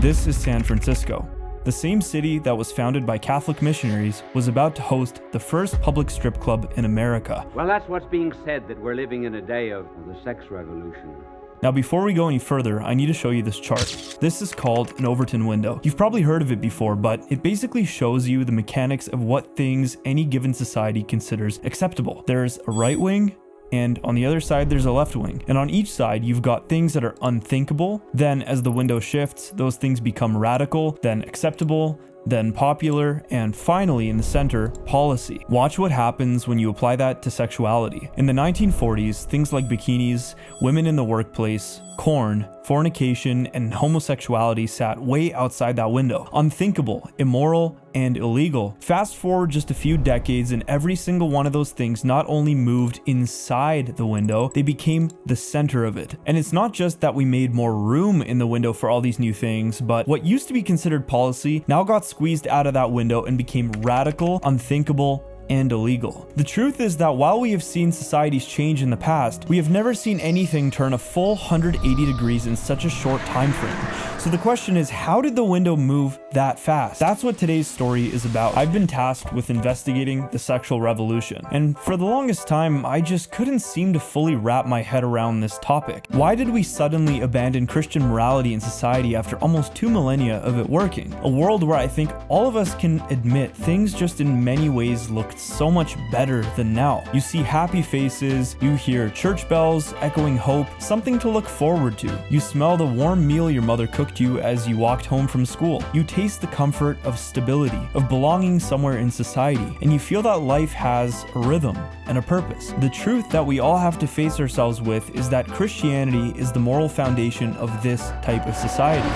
This is San Francisco. The same city that was founded by Catholic missionaries was about to host the first public strip club in America. Well, that's what's being said, that we're living in a day of the sex revolution. Now, before we go any further, I need to show you this chart. This is called an Overton window. You've probably heard of it before, but it basically shows you the mechanics of what things any given society considers acceptable. There's a right wing, and on the other side there's a left wing. And on each side you've got things that are unthinkable, then as the window shifts, those things become radical, then acceptable, then popular, and finally in the center, policy. Watch what happens when you apply that to sexuality. In the 1940s, things like bikinis, women in the workplace, corn, fornication, and homosexuality sat way outside that window. Unthinkable, immoral, and illegal. Fast forward just a few decades and every single one of those things not only moved inside the window, they became the center of it. And it's not just that we made more room in the window for all these new things, but what used to be considered policy now got squeezed out of that window and became radical, unthinkable, and illegal. The truth is that while we have seen societies change in the past, we have never seen anything turn a full 180 degrees in such a short time frame. So the question is, how did the window move that fast? That's what today's story is about. I've been tasked with investigating the sexual revolution, and for the longest time, I just couldn't seem to fully wrap my head around this topic. Why did we suddenly abandon Christian morality in society after almost 2 millennia of it working? A world where I think all of us can admit things just in many ways looked so much better than now. You see happy faces, you hear church bells echoing hope, something to look forward to. You smell the warm meal your mother cooked you as you walked home from school. You taste the comfort of stability, of belonging somewhere in society, and you feel that life has a rhythm and a purpose. The truth that we all have to face ourselves with is that Christianity is the moral foundation of this type of society.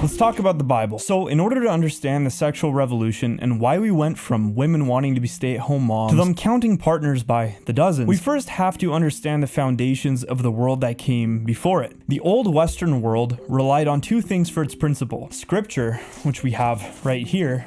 Let's talk about the Bible. So in order to understand the sexual revolution and why we went from women wanting to be stay-at-home moms to them counting partners by the dozens, we first have to understand the foundations of the world that came before it. The old Western world relied on two things for its principle: scripture, which we have right here,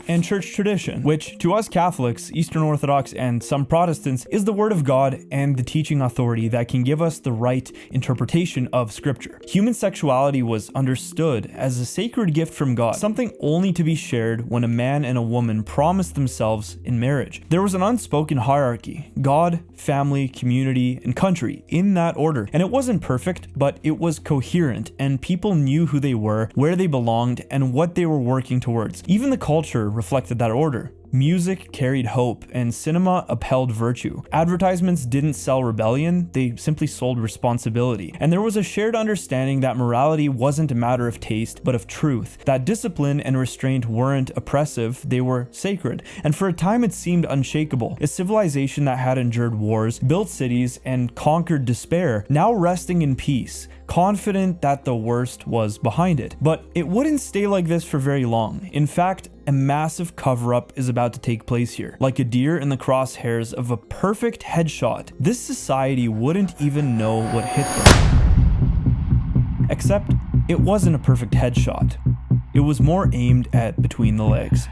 and church tradition, which to us Catholics, Eastern Orthodox, and some Protestants is the Word of God and the teaching authority that can give us the right interpretation of Scripture. Human sexuality was understood as a sacred gift from God, something only to be shared when a man and a woman promised themselves in marriage. There was an unspoken hierarchy: God, family, community, and country, in that order. And it wasn't perfect, but it was coherent, and people knew who they were, where they belonged, and what they were working towards. Even the culture reflected that order. Music carried hope, and cinema upheld virtue. Advertisements didn't sell rebellion, they simply sold responsibility. And there was a shared understanding that morality wasn't a matter of taste, but of truth. That discipline and restraint weren't oppressive, they were sacred. And for a time it seemed unshakable. A civilization that had endured wars, built cities, and conquered despair, now resting in peace, confident that the worst was behind it. But it wouldn't stay like this for very long. In fact, a massive cover-up is about to take place here. Like a deer in the crosshairs of a perfect headshot, this society wouldn't even know what hit them. Except, it wasn't a perfect headshot. It was more aimed at between the legs.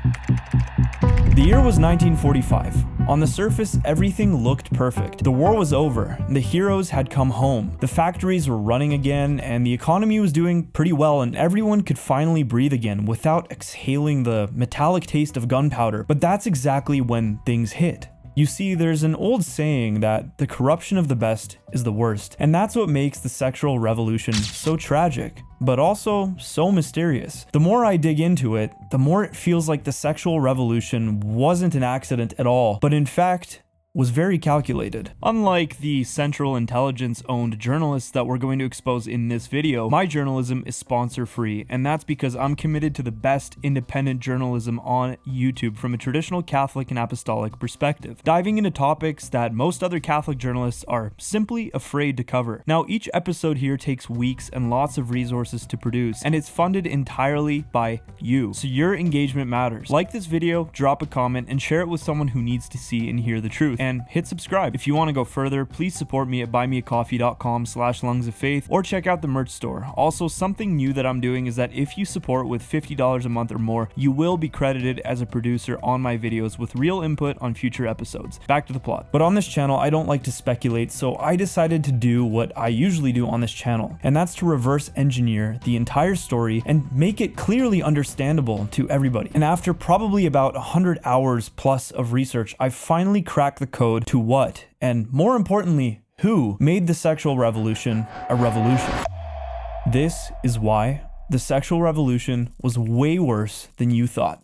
The year was 1945. On the surface, everything looked perfect. The war was over, the heroes had come home, the factories were running again, and the economy was doing pretty well, and everyone could finally breathe again without exhaling the metallic taste of gunpowder. But that's exactly when things hit. You see, there's an old saying that the corruption of the best is the worst, and that's what makes the sexual revolution so tragic, but also so mysterious. The more I dig into it, the more it feels like the sexual revolution wasn't an accident at all, but in fact was very calculated. Unlike the Central Intelligence-owned journalists that we're going to expose in this video, my journalism is sponsor-free, and that's because I'm committed to the best independent journalism on YouTube from a traditional Catholic and Apostolic perspective, diving into topics that most other Catholic journalists are simply afraid to cover. Now, each episode here takes weeks and lots of resources to produce, and it's funded entirely by you, so your engagement matters. Like this video, drop a comment, and share it with someone who needs to see and hear the truth. and hit subscribe. If you want to go further, please support me at buymeacoffee.com/lungsoffaith or check out the merch store. Also, something new that I'm doing is that if you support with $50 a month or more, you will be credited as a producer on my videos with real input on future episodes. Back to the plot. But on this channel, I don't like to speculate, so I decided to do what I usually do on this channel, and that's to reverse engineer the entire story and make it clearly understandable to everybody. And after probably about 100 hours plus of research, I finally cracked the code to what, and more importantly, who made the sexual revolution a revolution. This is why the sexual revolution was way worse than you thought.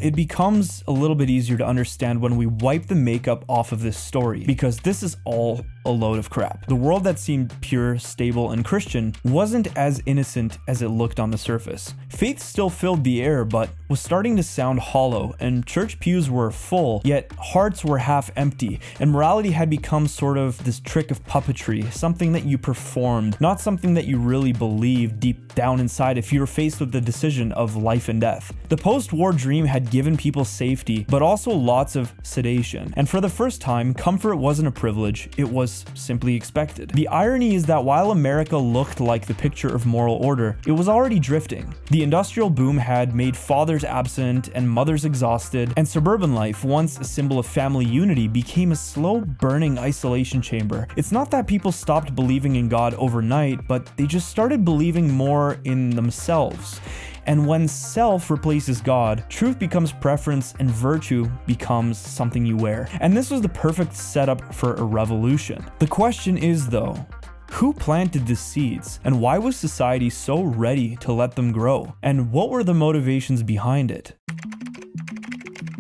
It becomes a little bit easier to understand when we wipe the makeup off of this story, because this is all a load of crap. The world that seemed pure, stable, and Christian wasn't as innocent as it looked on the surface. Faith still filled the air, but was starting to sound hollow, and church pews were full, yet hearts were half empty, and morality had become sort of this trick of puppetry, something that you performed, not something that you really believed deep down inside if you were faced with the decision of life and death. The post-war dream had given people safety, but also lots of sedation, and for the first time, comfort wasn't a privilege, it was simply expected. The irony is that while America looked like the picture of moral order, it was already drifting. The industrial boom had made fathers absent and mothers exhausted, and suburban life, once a symbol of family unity, became a slow burning isolation chamber. It's not that people stopped believing in God overnight, but they just started believing more in themselves. And when self replaces God, truth becomes preference and virtue becomes something you wear. And this was the perfect setup for a revolution. The question is though, who planted the seeds? And why was society so ready to let them grow? And what were the motivations behind it?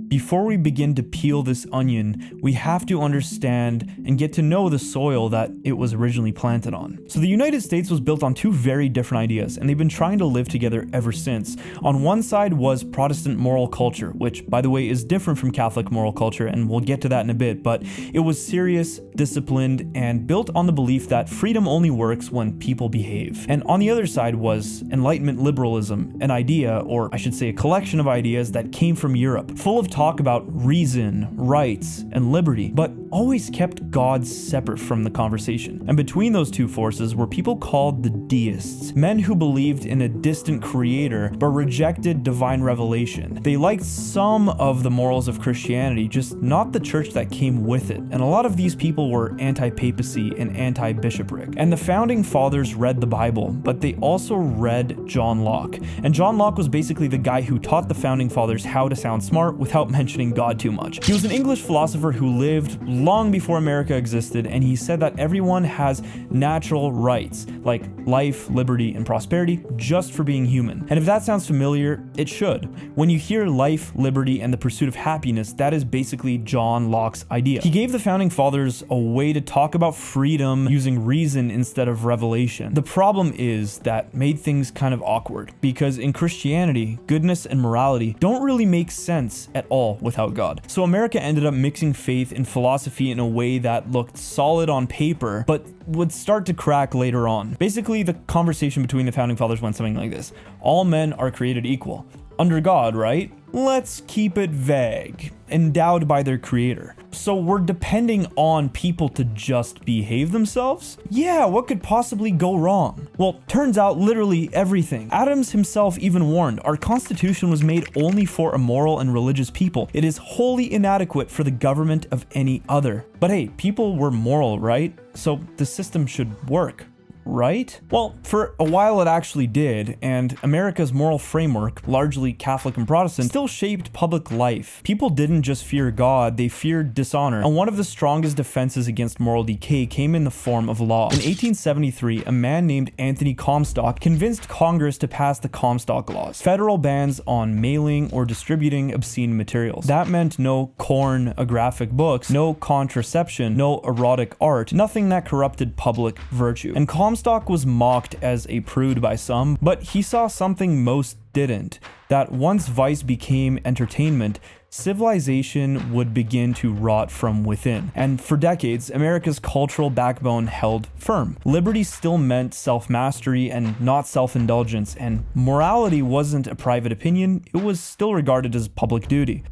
Before we begin to peel this onion, we have to understand and get to know the soil that it was originally planted on. So the United States was built on two very different ideas, and they've been trying to live together ever since. On one side was Protestant moral culture, which, by the way, is different from Catholic moral culture, and we'll get to that in a bit, but it was serious, disciplined, and built on the belief that freedom only works when people behave. And on the other side was Enlightenment liberalism, an idea, or I should say a collection of ideas that came from Europe, full of talk about reason, rights, and liberty, but always kept God separate from the conversation. And between those two forces were people called the deists, men who believed in a distant creator but rejected divine revelation. They liked some of the morals of Christianity, just not the church that came with it. And a lot of these people were anti-papacy and anti-bishopric. And the founding fathers read the Bible, but they also read John Locke. And John Locke was basically the guy who taught the founding fathers how to sound smart without mentioning God too much. He was an English philosopher who lived long before America existed, and he said that everyone has natural rights, like life, liberty, and prosperity, just for being human. And if that sounds familiar, it should. When you hear life, liberty, and the pursuit of happiness, that is basically John Locke's idea. He gave the founding fathers a way to talk about freedom using reason instead of revelation. The problem is that made things kind of awkward, because in Christianity, goodness and morality don't really make sense at all without God. So America ended up mixing faith and philosophy in a way that looked solid on paper, but would start to crack later on. Basically, the conversation between the founding fathers went something like this. All men are created equal. Under God, right? Let's keep it vague. Endowed by their creator. So we're depending on people to just behave themselves? Yeah, what could possibly go wrong? Well, turns out literally everything. Adams himself even warned, our constitution was made only for a moral and religious people. It is wholly inadequate for the government of any other. But hey, people were moral, right? So the system should work. Right? Well, for a while it actually did, and America's moral framework, largely Catholic and Protestant, still shaped public life. People didn't just fear God, they feared dishonor, and one of the strongest defenses against moral decay came in the form of law. In 1873, a man named Anthony Comstock convinced Congress to pass the Comstock Laws, federal bans on mailing or distributing obscene materials. That meant no pornographic books, no contraception, no erotic art, nothing that corrupted public virtue. And Comstock was mocked as a prude by some, but he saw something most didn't, that once vice became entertainment, civilization would begin to rot from within. And for decades, America's cultural backbone held firm. Liberty still meant self-mastery and not self-indulgence, and morality wasn't a private opinion, it was still regarded as public duty.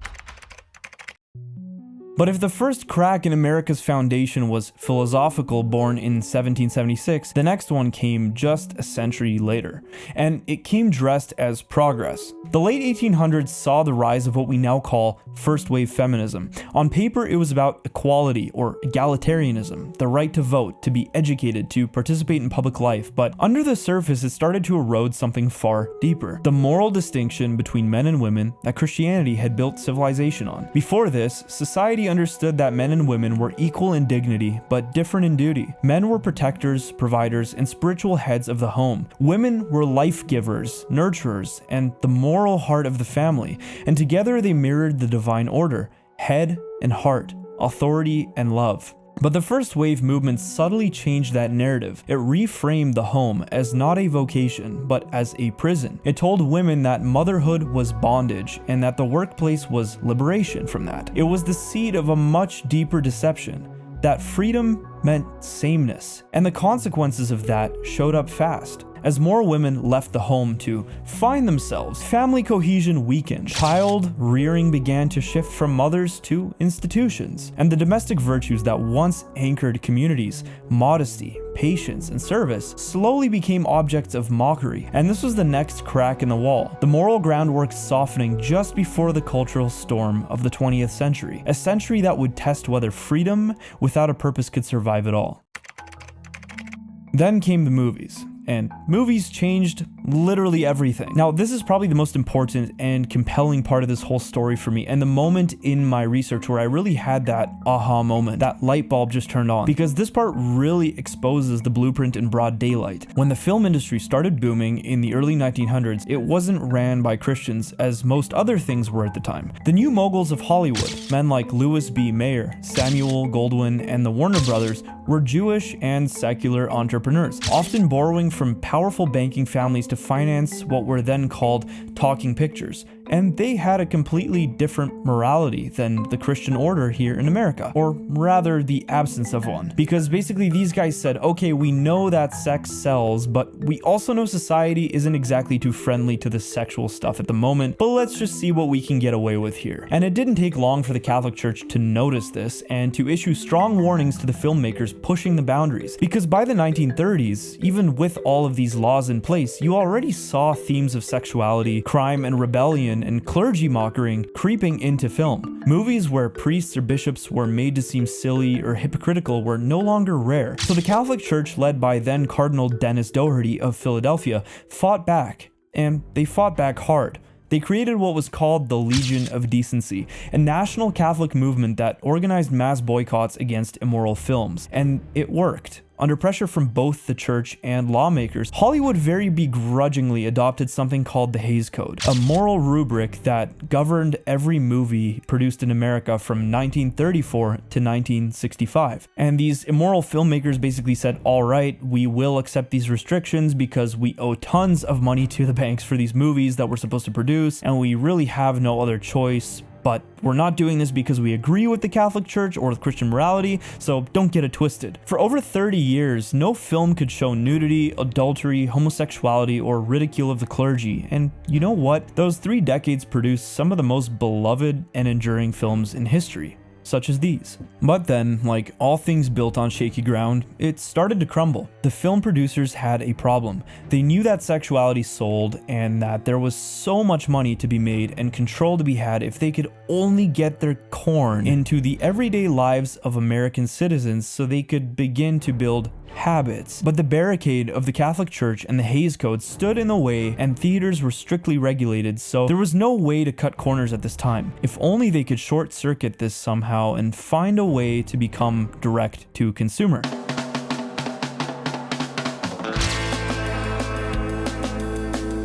But if the first crack in America's foundation was philosophical, born in 1776, the next one came just a century later, and it came dressed as progress. The late 1800s saw the rise of what we now call first wave feminism. On paper, it was about equality or egalitarianism, the right to vote, to be educated, to participate in public life, but under the surface, it started to erode something far deeper: the moral distinction between men and women that Christianity had built civilization on. Before this, society understood that men and women were equal in dignity, but different in duty. Men were protectors, providers, and spiritual heads of the home. Women were life givers, nurturers, and the moral heart of the family, and together they mirrored the divine order: head and heart, authority and love. But the first wave movement subtly changed that narrative. It reframed the home as not a vocation, but as a prison. It told women that motherhood was bondage, and that the workplace was liberation from that. It was the seed of a much deeper deception, that freedom meant sameness, and the consequences of that showed up fast. As more women left the home to find themselves, family cohesion weakened, child rearing began to shift from mothers to institutions, and the domestic virtues that once anchored communities, modesty, patience, and service, slowly became objects of mockery. And this was the next crack in the wall, the moral groundwork softening just before the cultural storm of the 20th century, a century that would test whether freedom without a purpose could survive at all. Then came the movies. And movies changed literally everything. Now, this is probably the most important and compelling part of this whole story for me, and the moment in my research where I really had that aha moment, that light bulb just turned on, because this part really exposes the blueprint in broad daylight. When the film industry started booming in the early 1900s, it wasn't ran by Christians as most other things were at the time. The new moguls of Hollywood, men like Louis B. Mayer, Samuel Goldwyn, and the Warner Brothers, were Jewish and secular entrepreneurs, often borrowing from powerful banking families to finance what were then called talking pictures. And they had a completely different morality than the Christian order here in America, or rather the absence of one. Because basically these guys said, okay, we know that sex sells, but we also know society isn't exactly too friendly to the sexual stuff at the moment, but let's just see what we can get away with here. And it didn't take long for the Catholic Church to notice this and to issue strong warnings to the filmmakers pushing the boundaries. Because by the 1930s, even with all of these laws in place, you already saw themes of sexuality, crime, and rebellion and clergy mocking creeping into film. Movies where priests or bishops were made to seem silly or hypocritical were no longer rare. So the Catholic Church, led by then Cardinal Dennis Doherty of Philadelphia, fought back, and they fought back hard. They created what was called the Legion of Decency, a national Catholic movement that organized mass boycotts against immoral films, and it worked. Under pressure from both the church and lawmakers, Hollywood very begrudgingly adopted something called the Hays Code, a moral rubric that governed every movie produced in America from 1934 to 1965. And these immoral filmmakers basically said, all right, we will accept these restrictions because we owe tons of money to the banks for these movies that we're supposed to produce, and we really have no other choice. But we're not doing this because we agree with the Catholic Church or with Christian morality, so don't get it twisted. For over 30 years, no film could show nudity, adultery, homosexuality, or ridicule of the clergy. And you know what? Those 3 decades produced some of the most beloved and enduring films in history, such as these. But then, like all things built on shaky ground, it started to crumble. The film producers had a problem. They knew that sexuality sold and that there was so much money to be made and control to be had if they could only get their corn into the everyday lives of American citizens so they could begin to build habits. But the barricade of the Catholic Church and the Hays Code stood in the way, and theaters were strictly regulated, so there was no way to cut corners at this time. If only they could short circuit this somehow and find a way to become direct to consumer.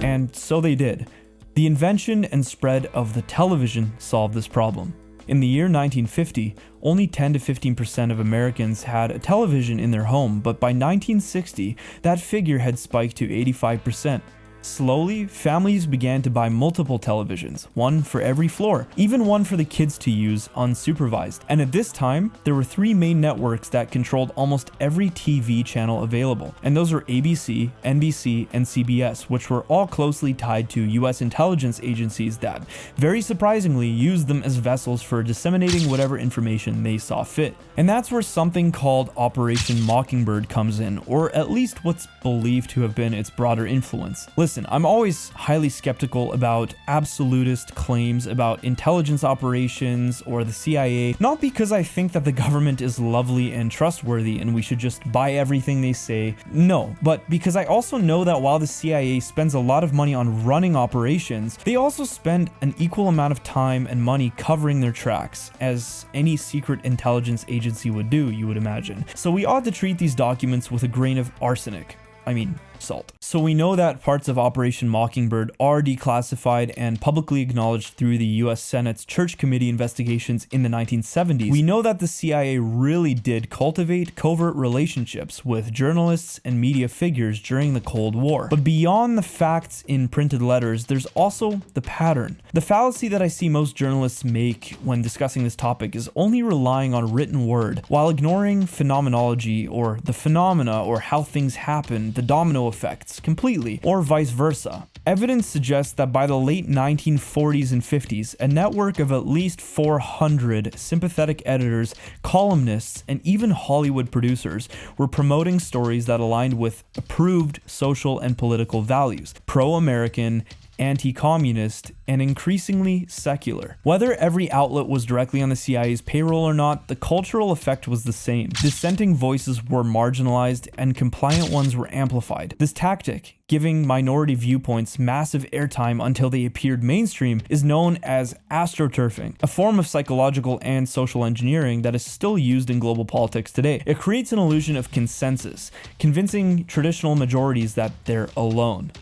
And so they did. The invention and spread of the television solved this problem. In the year 1950, only 10 to 15% of Americans had a television in their home, but by 1960, that figure had spiked to 85%. Slowly, families began to buy multiple televisions, one for every floor, even one for the kids to use unsupervised. And at this time, there were 3 main networks that controlled almost every TV channel available, and those were ABC, NBC, and CBS, which were all closely tied to US intelligence agencies that, very surprisingly, used them as vessels for disseminating whatever information they saw fit. And that's where something called Operation Mockingbird comes in, or at least what's believed to have been its broader influence. Listen, I'm always highly skeptical about absolutist claims about intelligence operations or the CIA, not because I think that the government is lovely and trustworthy and we should just buy everything they say, no, but because I also know that while the CIA spends a lot of money on running operations, they also spend an equal amount of time and money covering their tracks, as any secret intelligence agency would do, you would imagine. So we ought to treat these documents with a grain of arsenic. I mean, salt. So we know that parts of Operation Mockingbird are declassified and publicly acknowledged through the US Senate's Church Committee investigations in the 1970s. We know that the CIA really did cultivate covert relationships with journalists and media figures during the Cold War. But beyond the facts in printed letters, there's also the pattern. The fallacy that I see most journalists make when discussing this topic is only relying on written word, while ignoring phenomenology or the phenomena or how things happen, the domino effects, completely, or vice versa. Evidence suggests that by the late 1940s and 50s, a network of at least 400 sympathetic editors, columnists, and even Hollywood producers were promoting stories that aligned with approved social and political values, pro-American, anti-communist, and increasingly secular. Whether every outlet was directly on the CIA's payroll or not, the cultural effect was the same. Dissenting voices were marginalized and compliant ones were amplified. This tactic, giving minority viewpoints massive airtime until they appeared mainstream, is known as astroturfing, a form of psychological and social engineering that is still used in global politics today. It creates an illusion of consensus, convincing traditional majorities that they're alone.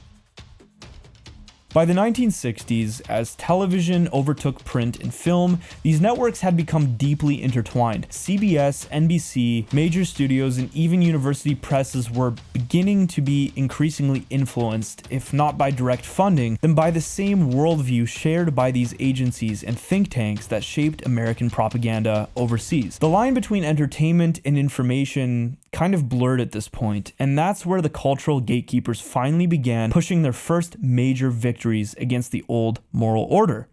By the 1960s, as television overtook print and film, these networks had become deeply intertwined. CBS, NBC, major studios, and even university presses were beginning to be increasingly influenced, if not by direct funding, then by the same worldview shared by these agencies and think tanks that shaped American propaganda overseas. The line between entertainment and information kind of blurred at this point, and that's where the cultural gatekeepers finally began pushing their first major victories against the old moral order.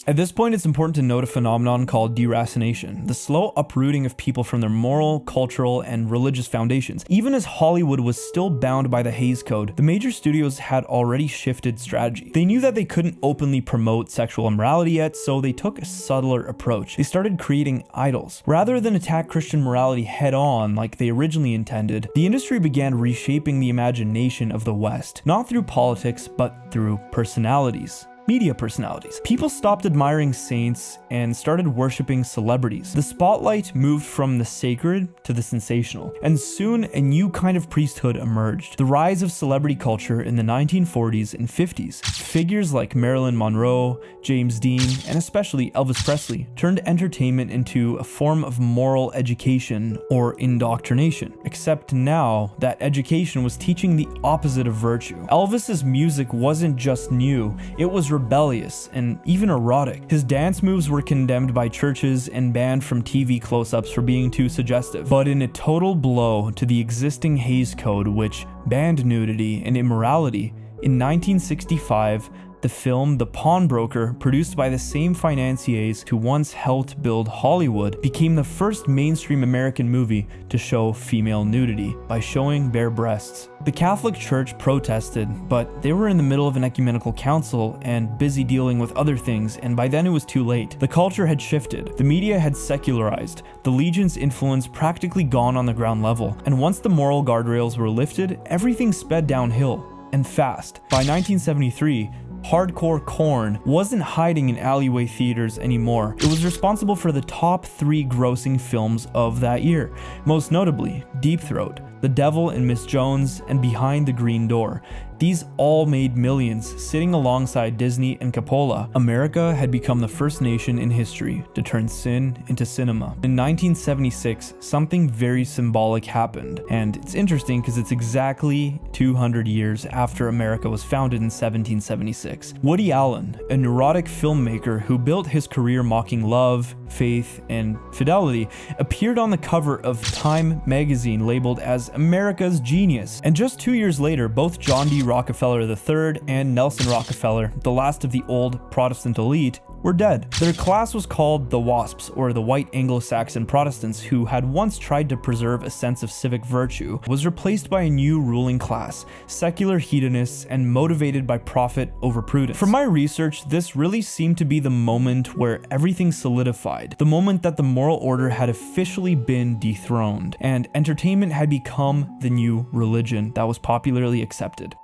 At this point, it's important to note a phenomenon called deracination, the slow uprooting of people from their moral, cultural, and religious foundations. Even as Hollywood was still bound by the Hays Code, the major studios had already shifted strategy. They knew that they couldn't openly promote sexual immorality yet, so they took a subtler approach. They started creating idols. Rather than attack Christian morality head-on like they originally intended, the industry began reshaping the imagination of the West, not through politics, but through personalities. Media personalities. People stopped admiring saints and started worshipping celebrities. The spotlight moved from the sacred to the sensational, and soon a new kind of priesthood emerged. The rise of celebrity culture in the 1940s and 50s. Figures like Marilyn Monroe, James Dean, and especially Elvis Presley turned entertainment into a form of moral education or indoctrination. Except now, that education was teaching the opposite of virtue. Elvis's music wasn't just new, it was rebellious and even erotic. His dance moves were condemned by churches and banned from TV close-ups for being too suggestive. But in a total blow to the existing Hays Code, which banned nudity and immorality, in 1965, the film The Pawnbroker, produced by the same financiers who once helped build Hollywood, became the first mainstream American movie to show female nudity by showing bare breasts. The Catholic Church protested, but they were in the middle of an ecumenical council and busy dealing with other things, and by then it was too late. The culture had shifted, the media had secularized, the Legion's influence practically gone on the ground level, and once the moral guardrails were lifted, everything sped downhill, and fast. By 1973, hardcore Korn wasn't hiding in alleyway theaters anymore. It was responsible for the top 3 grossing films of that year, most notably Deep Throat, The Devil and Miss Jones, and Behind the Green Door. These all made millions, sitting alongside Disney and Coppola. America had become the first nation in history to turn sin into cinema. In 1976, something very symbolic happened, and it's interesting because it's exactly 200 years after America was founded in 1776. Woody Allen, a neurotic filmmaker who built his career mocking love, faith, and fidelity, appeared on the cover of Time magazine labeled as America's Genius. And just 2 years later, both John D. Rockefeller III and Nelson Rockefeller, the last of the old Protestant elite, were dead. Their class was called the WASPs, or the White Anglo-Saxon Protestants, who had once tried to preserve a sense of civic virtue, was replaced by a new ruling class, secular hedonists and motivated by profit over prudence. From my research, this really seemed to be the moment where everything solidified, the moment that the moral order had officially been dethroned, and entertainment had become the new religion that was popularly accepted.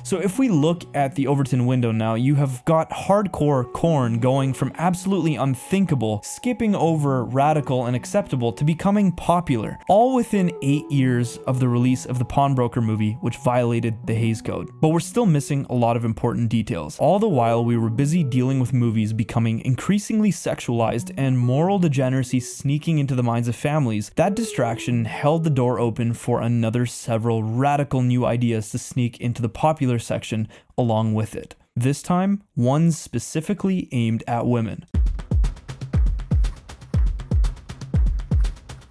So if we look at the Overton window now, you have got hardcore Korn going from absolutely unthinkable, skipping over radical and acceptable, to becoming popular, all within 8 years of the release of the Pawnbroker movie, which violated the Hays Code. But we're still missing a lot of important details. All the while, we were busy dealing with movies becoming increasingly sexualized and moral degeneracy sneaking into the minds of families. That distraction held the door open for another several radical new ideas to sneak into the popular section along with it. This time, one specifically aimed at women.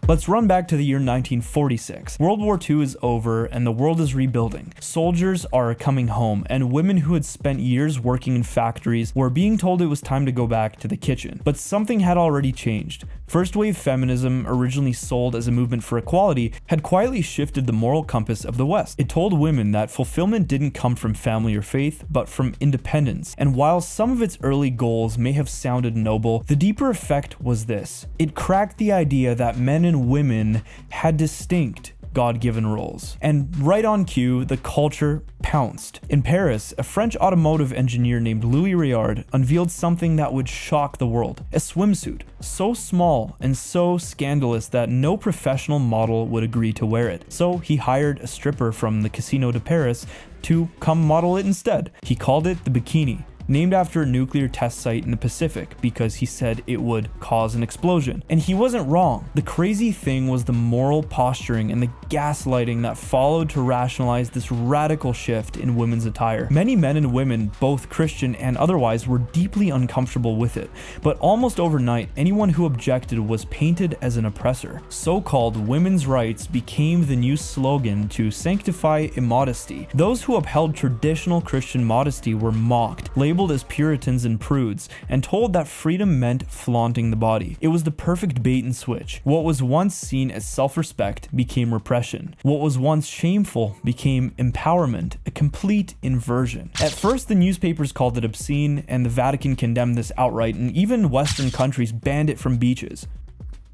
Let's run back to the year 1946. World War II is over and the world is rebuilding. Soldiers are coming home, and women who had spent years working in factories were being told it was time to go back to the kitchen. But something had already changed. First wave feminism, originally sold as a movement for equality, had quietly shifted the moral compass of the West. It told women that fulfillment didn't come from family or faith, but from independence. And while some of its early goals may have sounded noble, the deeper effect was this. It cracked the idea that men and women had distinct God-given roles. And right on cue, the culture pounced. In Paris, a French automotive engineer named Louis Réard unveiled something that would shock the world: a swimsuit, so small and so scandalous that no professional model would agree to wear it. So he hired a stripper from the Casino de Paris to come model it instead. He called it the Bikini, named after a nuclear test site in the Pacific because he said it would cause an explosion. And he wasn't wrong. The crazy thing was the moral posturing and the gaslighting that followed to rationalize this radical shift in women's attire. Many men and women, both Christian and otherwise, were deeply uncomfortable with it, but almost overnight, anyone who objected was painted as an oppressor. So-called women's rights became the new slogan to sanctify immodesty. Those who upheld traditional Christian modesty were mocked, labeled as Puritans and prudes, and told that freedom meant flaunting the body. It was the perfect bait and switch. What was once seen as self-respect became repression. What was once shameful became empowerment, a complete inversion. At first, the newspapers called it obscene, and the Vatican condemned this outright, and even Western countries banned it from beaches.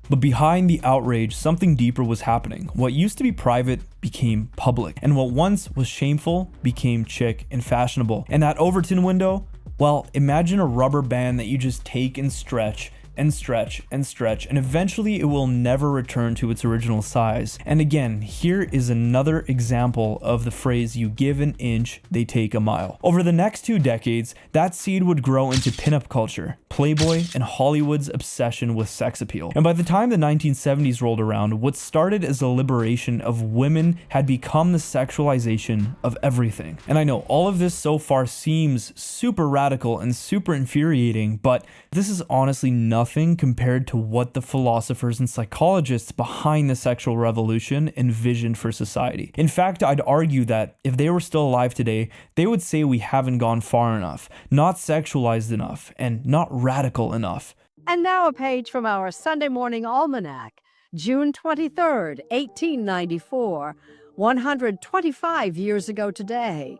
But behind the outrage, something deeper was happening. What used to be private became public, and what once was shameful became chic and fashionable. And that Overton window, well, imagine a rubber band that you just take and stretch and stretch and stretch, and eventually it will never return to its original size. And again, here is another example of the phrase, "you give an inch, they take a mile." Over the next 2 decades, that seed would grow into pinup culture, Playboy, and Hollywood's obsession with sex appeal. And by the time the 1970s rolled around, what started as a liberation of women had become the sexualization of everything. And I know all of this so far seems super radical and super infuriating, but this is honestly nothing compared to what the philosophers and psychologists behind the sexual revolution envisioned for society. In fact, I'd argue that if they were still alive today, they would say we haven't gone far enough, not sexualized enough, and not radical enough. And now a page from our Sunday morning almanac, June 23rd, 1894, 125 years ago today,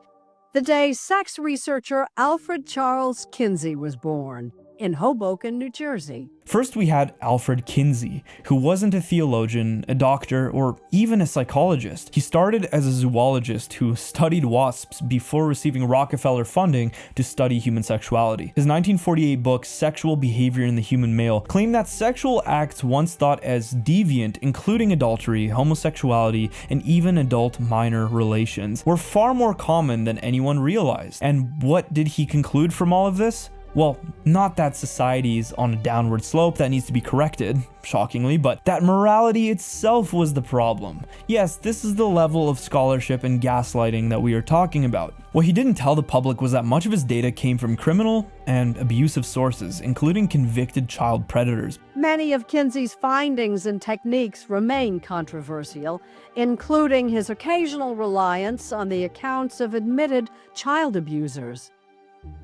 the day sex researcher Alfred Charles Kinsey was born. in Hoboken, New Jersey. First, we had Alfred Kinsey, who wasn't a theologian, a doctor, or even a psychologist. He started as a zoologist who studied wasps before receiving Rockefeller funding to study human sexuality. His 1948 book, Sexual Behavior in the Human Male, claimed that sexual acts once thought as deviant, including adultery, homosexuality, and even adult minor relations, were far more common than anyone realized. And what did he conclude from all of this? Well, not that society is on a downward slope that needs to be corrected, shockingly, but that morality itself was the problem. Yes, this is the level of scholarship and gaslighting that we are talking about. What he didn't tell the public was that much of his data came from criminal and abusive sources, including convicted child predators. Many of Kinsey's findings and techniques remain controversial, including his occasional reliance on the accounts of admitted child abusers.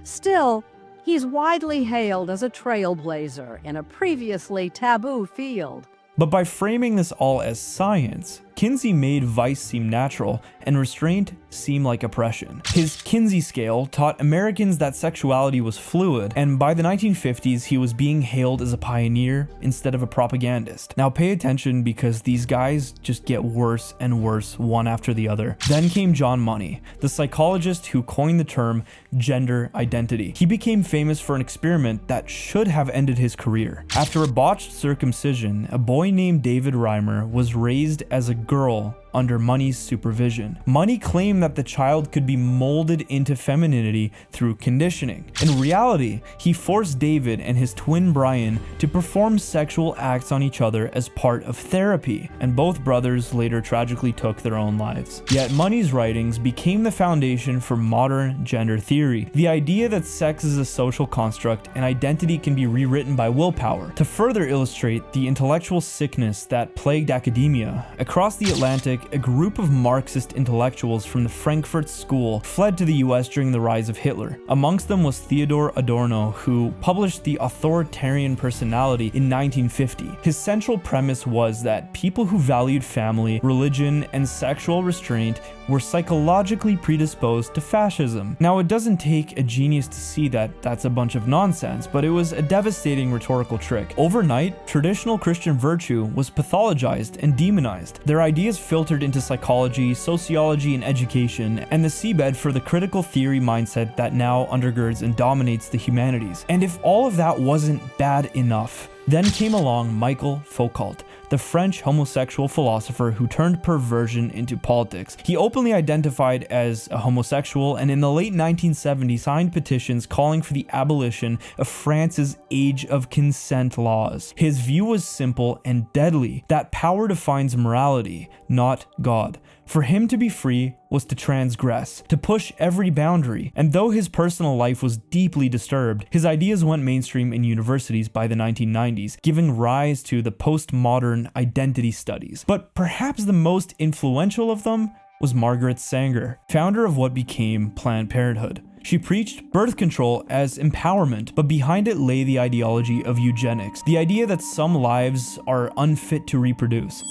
Still, he's widely hailed as a trailblazer in a previously taboo field. But by framing this all as science, Kinsey made vice seem natural and restraint seem like oppression. His Kinsey scale taught Americans that sexuality was fluid, and by the 1950s he was being hailed as a pioneer instead of a propagandist. Now pay attention, because these guys just get worse and worse one after the other. Then came John Money, the psychologist who coined the term gender identity. He became famous for an experiment that should have ended his career. After a botched circumcision, a boy named David Reimer was raised as a girl under Money's supervision. Money claimed that the child could be molded into femininity through conditioning. In reality, he forced David and his twin Brian to perform sexual acts on each other as part of therapy, and both brothers later tragically took their own lives. Yet Money's writings became the foundation for modern gender theory, the idea that sex is a social construct and identity can be rewritten by willpower. To further illustrate the intellectual sickness that plagued academia, across the Atlantic, a group of Marxist intellectuals from the Frankfurt School fled to the US during the rise of Hitler. Amongst them was Theodor Adorno, who published The Authoritarian Personality in 1950. His central premise was that people who valued family, religion, and sexual restraint were psychologically predisposed to fascism. Now, it doesn't take a genius to see that that's a bunch of nonsense, but it was a devastating rhetorical trick. Overnight, traditional Christian virtue was pathologized and demonized. Their ideas filtered into psychology, sociology, and education, and the seabed for the critical theory mindset that now undergirds and dominates the humanities. And if all of that wasn't bad enough, then came along Michael Foucault, the French homosexual philosopher who turned perversion into politics. He openly identified as a homosexual, and in the late 1970s signed petitions calling for the abolition of France's age of consent laws. His view was simple and deadly, that power defines morality, not God. For him to be free was to transgress, to push every boundary, and though his personal life was deeply disturbed, his ideas went mainstream in universities by the 1990s, giving rise to the postmodern identity studies. But perhaps the most influential of them was Margaret Sanger, founder of what became Planned Parenthood. She preached birth control as empowerment, but behind it lay the ideology of eugenics, the idea that some lives are unfit to reproduce.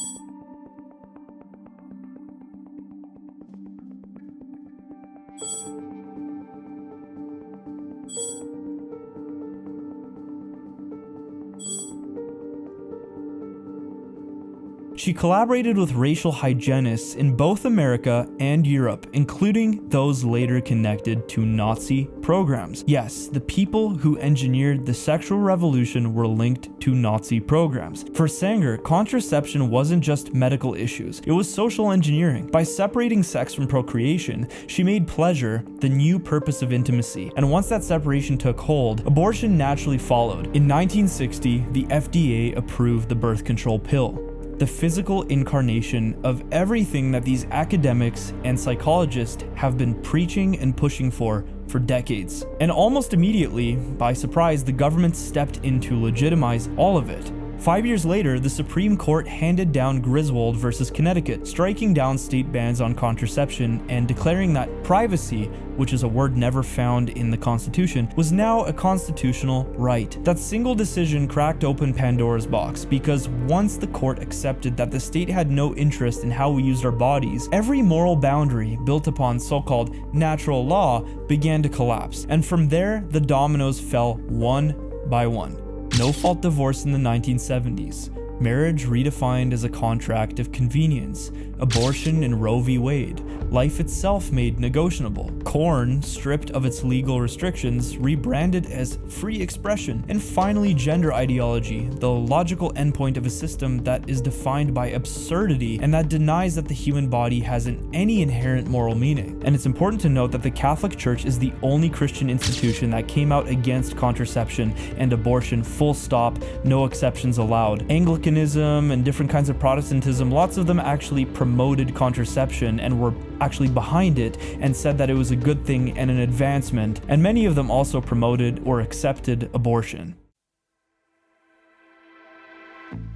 She collaborated with racial hygienists in both America and Europe, including those later connected to Nazi programs. Yes, the people who engineered the sexual revolution were linked to Nazi programs. For Sanger, contraception wasn't just medical issues, it was social engineering. By separating sex from procreation, she made pleasure the new purpose of intimacy, and once that separation took hold, abortion naturally followed. In 1960, the FDA approved the birth control pill, the physical incarnation of everything that these academics and psychologists have been preaching and pushing for decades. And almost immediately, by surprise, the government stepped in to legitimize all of it. 5 years later, the Supreme Court handed down Griswold versus Connecticut, striking down state bans on contraception and declaring that privacy, which is a word never found in the Constitution, was now a constitutional right. That single decision cracked open Pandora's box, because once the court accepted that the state had no interest in how we used our bodies, every moral boundary built upon so-called natural law began to collapse. And from there, the dominoes fell one by one. No-fault divorce in the 1970s. Marriage redefined as a contract of convenience. Abortion in Roe v. Wade. Life itself made negotiable. Corn, stripped of its legal restrictions, rebranded as free expression. And finally, gender ideology, the logical endpoint of a system that is defined by absurdity and that denies that the human body has any inherent moral meaning. And it's important to note that the Catholic Church is the only Christian institution that came out against contraception and abortion, full stop, no exceptions allowed. Anglicanism and different kinds of Protestantism, lots of them actually promoted contraception and were actually behind it and said that it was a good thing and an advancement, and many of them also promoted or accepted abortion.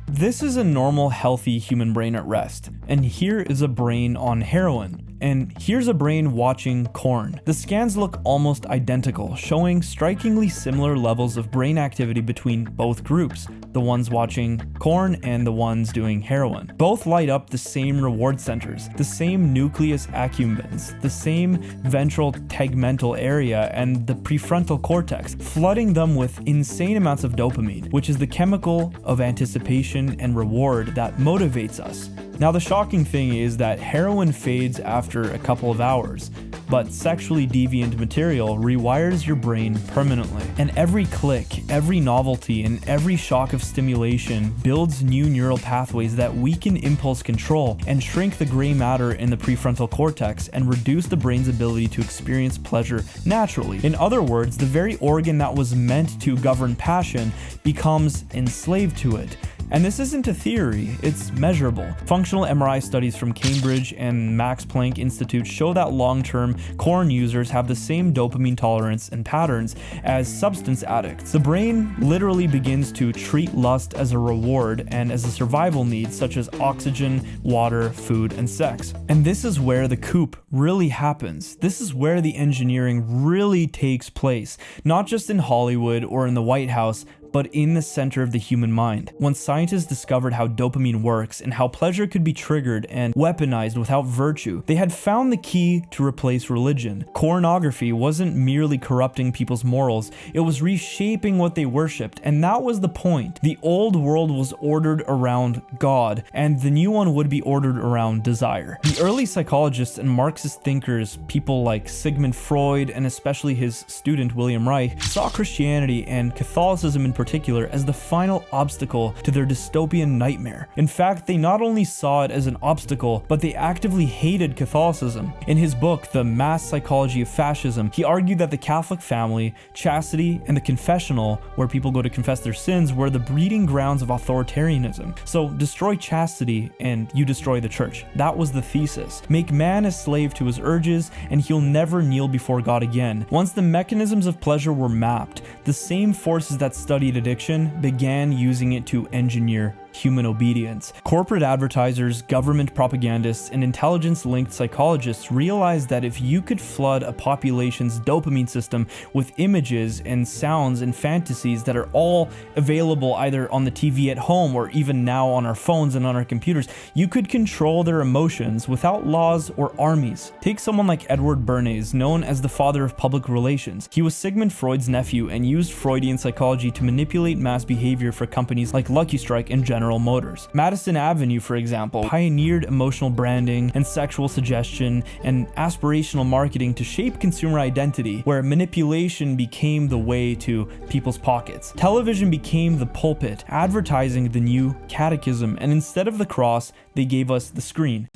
This is a normal, healthy human brain at rest, and here is a brain on heroin. And here's a brain watching corn. The scans look almost identical, showing strikingly similar levels of brain activity between both groups, the ones watching corn and the ones doing heroin. Both light up the same reward centers, the same nucleus accumbens, the same ventral tegmental area and the prefrontal cortex, flooding them with insane amounts of dopamine, which is the chemical of anticipation and reward that motivates us. Now, the shocking thing is that heroin fades after a couple of hours, but sexually deviant material rewires your brain permanently. And every click, every novelty, and every shock of stimulation builds new neural pathways that weaken impulse control and shrink the gray matter in the prefrontal cortex and reduce the brain's ability to experience pleasure naturally. In other words, the very organ that was meant to govern passion becomes enslaved to it. And this isn't a theory, it's measurable. Functional MRI studies from Cambridge and Max Planck Institute show that long-term corn users have the same dopamine tolerance and patterns as substance addicts. The brain literally begins to treat lust as a reward and as a survival need, such as oxygen, water, food, and sex. And this is where the coup really happens. This is where the engineering really takes place, not just in Hollywood or in the White House, but in the center of the human mind. When scientists discovered how dopamine works and how pleasure could be triggered and weaponized without virtue, they had found the key to replace religion. Pornography wasn't merely corrupting people's morals, it was reshaping what they worshipped, and that was the point. The old world was ordered around God, and the new one would be ordered around desire. The early psychologists and Marxist thinkers, people like Sigmund Freud and especially his student William Reich, saw Christianity and Catholicism in particular as the final obstacle to their dystopian nightmare. In fact, they not only saw it as an obstacle, but they actively hated Catholicism. In his book, The Mass Psychology of Fascism, he argued that the Catholic family, chastity, and the confessional, where people go to confess their sins, were the breeding grounds of authoritarianism. So destroy chastity and you destroy the church. That was the thesis. Make man a slave to his urges and he'll never kneel before God again. Once the mechanisms of pleasure were mapped, the same forces that studied addiction began using it to engineer human obedience. Corporate advertisers, government propagandists, and intelligence-linked psychologists realized that if you could flood a population's dopamine system with images and sounds and fantasies that are all available either on the TV at home or even now on our phones and on our computers, you could control their emotions without laws or armies. Take someone like Edward Bernays, known as the father of public relations. He was Sigmund Freud's nephew and used Freudian psychology to manipulate mass behavior for companies like Lucky Strike and General Motors. Madison Avenue, for example, pioneered emotional branding and sexual suggestion and aspirational marketing to shape consumer identity, where manipulation became the way to people's pockets. Television became the pulpit, advertising the new catechism, and instead of the cross, they gave us the screen.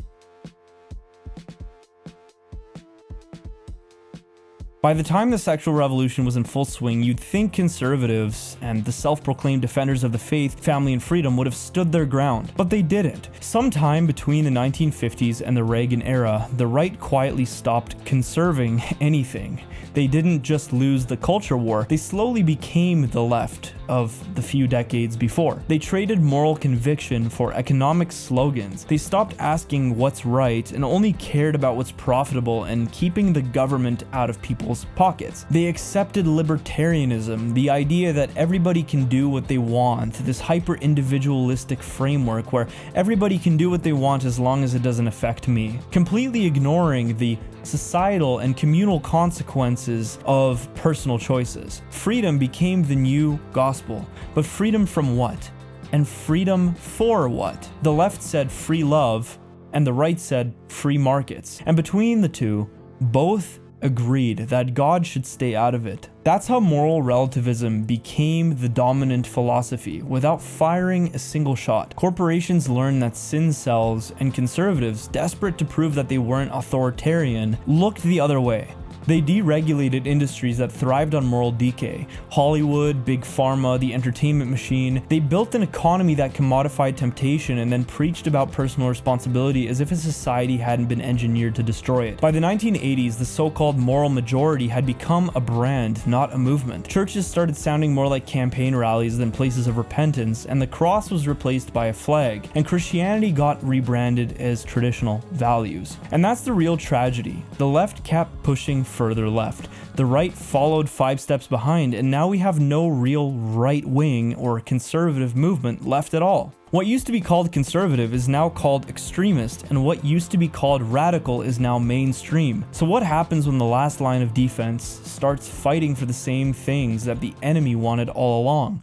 By the time the sexual revolution was in full swing, you'd think conservatives and the self-proclaimed defenders of the faith, family, and freedom would have stood their ground, but they didn't. Sometime between the 1950s and the Reagan era, the right quietly stopped conserving anything. They didn't just lose the culture war, they slowly became the left, of the few decades before. They traded moral conviction for economic slogans. They stopped asking what's right and only cared about what's profitable and keeping the government out of people's pockets. They accepted libertarianism, the idea that everybody can do what they want, this hyper-individualistic framework where everybody can do what they want as long as it doesn't affect me, completely ignoring the societal and communal consequences of personal choices. Freedom became the new gospel, but freedom from what? And freedom for what? The left said free love, and the right said free markets. And between the two, both agreed that God should stay out of it. That's how moral relativism became the dominant philosophy without firing a single shot. Corporations learned that sin sells, and conservatives, desperate to prove that they weren't authoritarian, looked the other way. They deregulated industries that thrived on moral decay. Hollywood, Big Pharma, the entertainment machine. They built an economy that commodified temptation and then preached about personal responsibility as if a society hadn't been engineered to destroy it. By the 1980s, the so-called moral majority had become a brand, not a movement. Churches started sounding more like campaign rallies than places of repentance, and the cross was replaced by a flag, and Christianity got rebranded as traditional values. And that's the real tragedy. The left kept pushing further left. The right followed 5 steps behind, and now we have no real right-wing or conservative movement left at all. What used to be called conservative is now called extremist, and what used to be called radical is now mainstream. So what happens when the last line of defense starts fighting for the same things that the enemy wanted all along?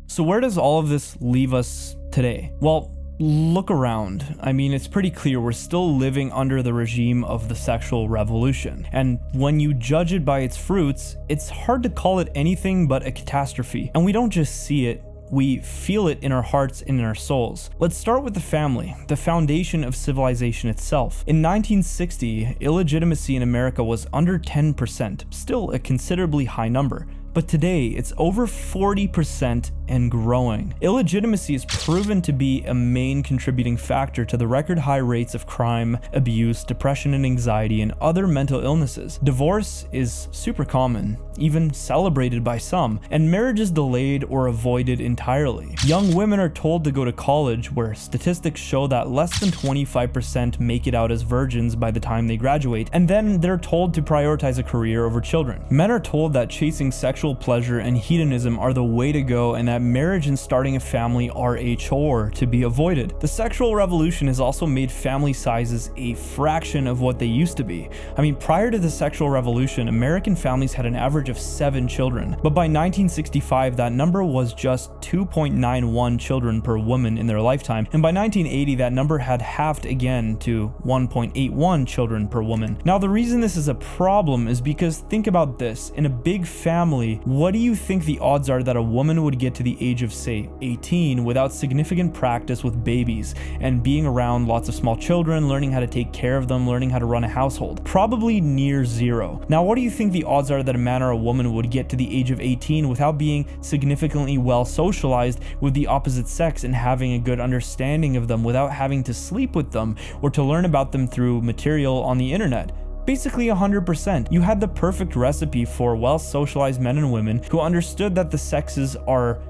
So where does all of this leave us today? Well, look around. I mean, it's pretty clear we're still living under the regime of the sexual revolution. And when you judge it by its fruits, it's hard to call it anything but a catastrophe. And we don't just see it, we feel it in our hearts and in our souls. Let's start with the family, the foundation of civilization itself. In 1960, illegitimacy in America was under 10%, still a considerably high number. But today, it's over 40% and growing. Illegitimacy is proven to be a main contributing factor to the record high rates of crime, abuse, depression and anxiety, and other mental illnesses. Divorce is super common, even celebrated by some, and marriage is delayed or avoided entirely. Young women are told to go to college, where statistics show that less than 25% make it out as virgins by the time they graduate, and then they're told to prioritize a career over children. Men are told that chasing sexual pleasure and hedonism are the way to go, and that marriage and starting a family are a chore to be avoided. The sexual revolution has also made family sizes a fraction of what they used to be. I mean, prior to the sexual revolution, American families had an average of 7 children, but by 1965 that number was just 2.91 children per woman in their lifetime, and by 1980 that number had halved again to 1.81 children per woman. Now the reason this is a problem is because think about this, in a big family, what do you think the odds are that a woman would get to the age of, say, 18 without significant practice with babies and being around lots of small children, learning how to take care of them, learning how to run a household? Probably near zero. Now, what do you think the odds are that a man or a woman would get to the age of 18 without being significantly well socialized with the opposite sex and having a good understanding of them without having to sleep with them or to learn about them through material on the internet? Basically 100%. You had the perfect recipe for well-socialized men and women who understood that the sexes are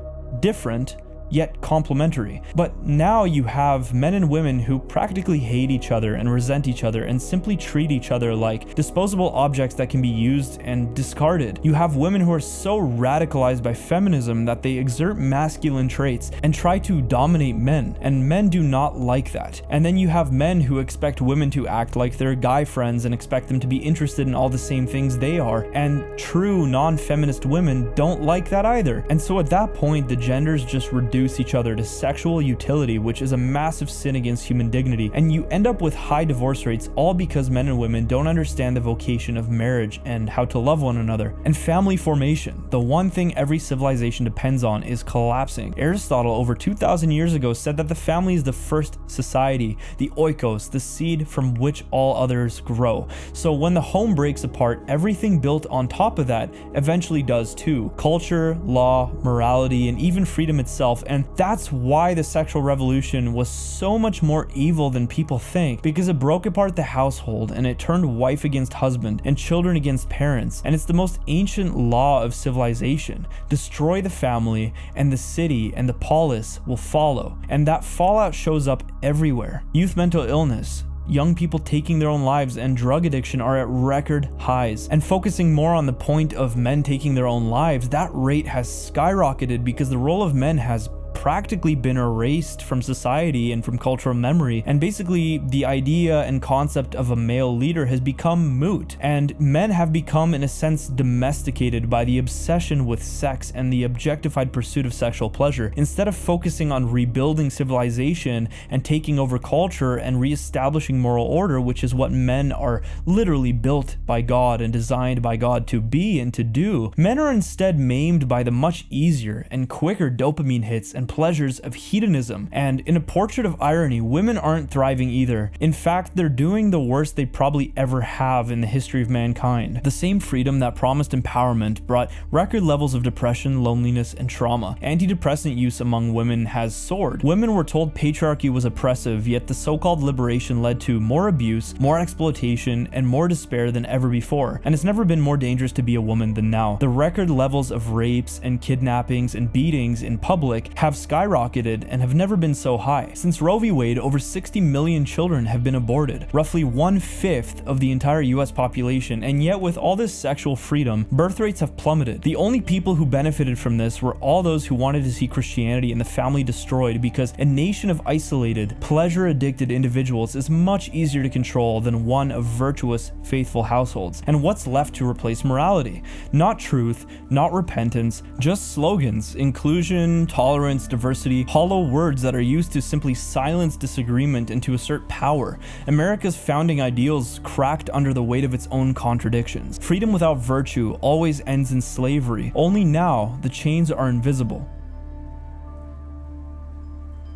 different yet complementary. But now you have men and women who practically hate each other and resent each other and simply treat each other like disposable objects that can be used and discarded. You have women who are so radicalized by feminism that they exert masculine traits and try to dominate men, and men do not like that. And then you have men who expect women to act like their guy friends and expect them to be interested in all the same things they are, and true non-feminist women don't like that either. And so at that point, the genders just reduce each other to sexual utility, which is a massive sin against human dignity, and you end up with high divorce rates, all because men and women don't understand the vocation of marriage and how to love one another. And family formation, the one thing every civilization depends on, is collapsing. Aristotle over 2,000 years ago said that the family is the first society, the oikos, the seed from which all others grow. So when the home breaks apart, everything built on top of that eventually does too. Culture, law, morality, and even freedom itself And that's why the sexual revolution was so much more evil than people think, because it broke apart the household and it turned wife against husband and children against parents. And it's the most ancient law of civilization. Destroy the family and the city and the polis will follow. And that fallout shows up everywhere. Youth mental illness, young people taking their own lives, and drug addiction are at record highs. And focusing more on the point of men taking their own lives, that rate has skyrocketed because the role of men has practically been erased from society and from cultural memory, and basically the idea and concept of a male leader has become moot, and men have become in a sense domesticated by the obsession with sex and the objectified pursuit of sexual pleasure, instead of focusing on rebuilding civilization and taking over culture and reestablishing moral order, which is what men are literally built by God and designed by God to be and to do. Men are instead maimed by the much easier and quicker dopamine hits and pleasures of hedonism. And in a portrait of irony, women aren't thriving either. In fact, they're doing the worst they probably ever have in the history of mankind. The same freedom that promised empowerment brought record levels of depression, loneliness, and trauma. Antidepressant use among women has soared. Women were told patriarchy was oppressive, yet the so-called liberation led to more abuse, more exploitation, and more despair than ever before. And it's never been more dangerous to be a woman than now. The record levels of rapes and kidnappings and beatings in public have skyrocketed and have never been so high. Since Roe v. Wade, over 60 million children have been aborted, roughly 1/5 of the entire US population, and yet with all this sexual freedom, birth rates have plummeted. The only people who benefited from this were all those who wanted to see Christianity and the family destroyed, because a nation of isolated, pleasure-addicted individuals is much easier to control than one of virtuous, faithful households. And what's left to replace morality? Not truth, not repentance, just slogans, inclusion, tolerance, diversity, hollow words that are used to simply silence disagreement and to assert power. America's founding ideals cracked under the weight of its own contradictions. Freedom without virtue always ends in slavery. Only now the chains are invisible.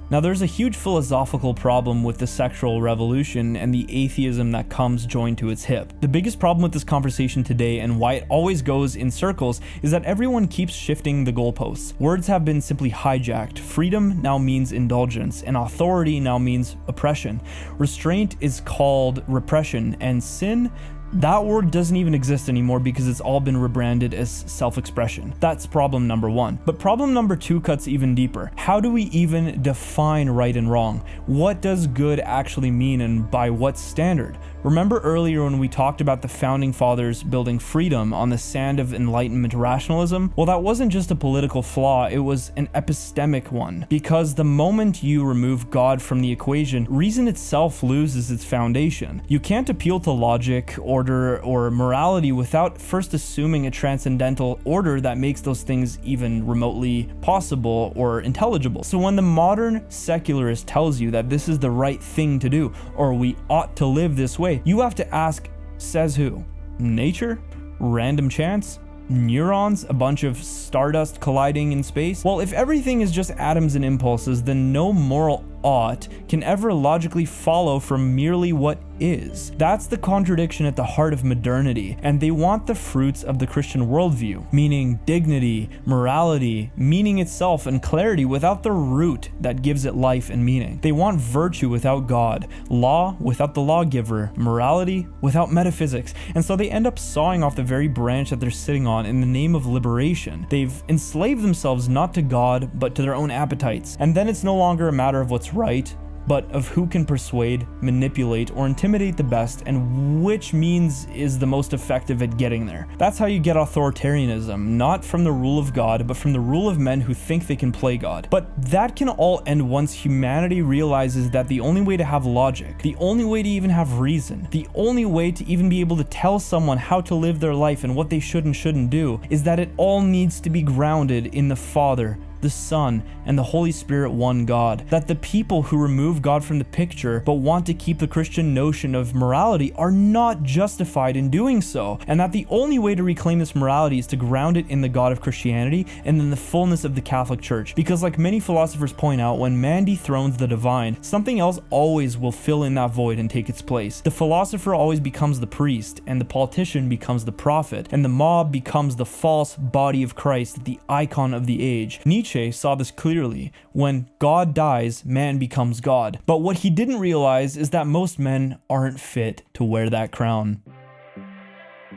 Now, there's a huge philosophical problem with the sexual revolution and the atheism that comes joined to its hip. The biggest problem with this conversation today, and why it always goes in circles, is that everyone keeps shifting the goalposts. Words have been simply hijacked. Freedom now means indulgence, and authority now means oppression. Restraint is called repression, and sin, that word doesn't even exist anymore because it's all been rebranded as self-expression. That's problem number one. But problem number two cuts even deeper. How do we even define right and wrong? What does good actually mean, and by what standard? Remember earlier when we talked about the founding fathers building freedom on the sand of Enlightenment rationalism? Well, that wasn't just a political flaw, it was an epistemic one. Because the moment you remove God from the equation, reason itself loses its foundation. You can't appeal to logic, order, or morality without first assuming a transcendental order that makes those things even remotely possible or intelligible. So when the modern secularist tells you that this is the right thing to do, or we ought to live this way, you have to ask, says who? Nature? Random chance? Neurons? A bunch of stardust colliding in space? Well, if everything is just atoms and impulses, then no moral ought can ever logically follow from merely what is. That's the contradiction at the heart of modernity, and they want the fruits of the Christian worldview, meaning dignity, morality, meaning itself, and clarity without the root that gives it life and meaning. They want virtue without God, law without the lawgiver, morality without metaphysics, and so they end up sawing off the very branch that they're sitting on in the name of liberation. They've enslaved themselves not to God, but to their own appetites, and then it's no longer a matter of what's right, but of who can persuade, manipulate, or intimidate the best, and which means is the most effective at getting there. That's how you get authoritarianism, not from the rule of God, but from the rule of men who think they can play God. But that can all end once humanity realizes that the only way to have logic, the only way to even have reason, the only way to even be able to tell someone how to live their life and what they should and shouldn't do, is that it all needs to be grounded in the Father, the Son, and the Holy Spirit, one God. That the people who remove God from the picture but want to keep the Christian notion of morality are not justified in doing so, and that the only way to reclaim this morality is to ground it in the God of Christianity and in the fullness of the Catholic Church. Because like many philosophers point out, when man dethrones the divine, something else always will fill in that void and take its place. The philosopher always becomes the priest, and the politician becomes the prophet, and the mob becomes the false body of Christ, the icon of the age. Nietzsche Nietzsche saw this clearly. When God dies, man becomes God. But what he didn't realize is that most men aren't fit to wear that crown.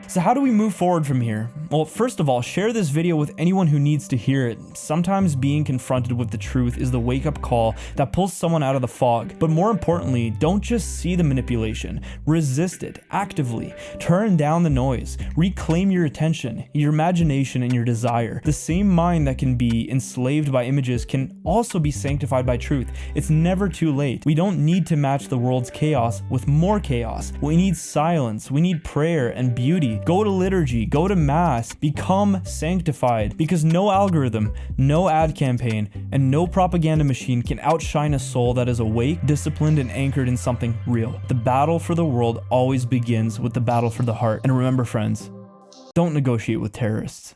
So how do we move forward from here? Well, first of all, share this video with anyone who needs to hear it. Sometimes being confronted with the truth is the wake-up call that pulls someone out of the fog. But more importantly, don't just see the manipulation. Resist it actively. Turn down the noise. Reclaim your attention, your imagination, and your desire. The same mind that can be enslaved by images can also be sanctified by truth. It's never too late. We don't need to match the world's chaos with more chaos. We need silence. We need prayer and beauty. Go to liturgy, go to mass, become sanctified, because no algorithm, no ad campaign, and no propaganda machine can outshine a soul that is awake, disciplined, and anchored in something real. The battle for the world always begins with the battle for the heart. And remember, friends, don't negotiate with terrorists.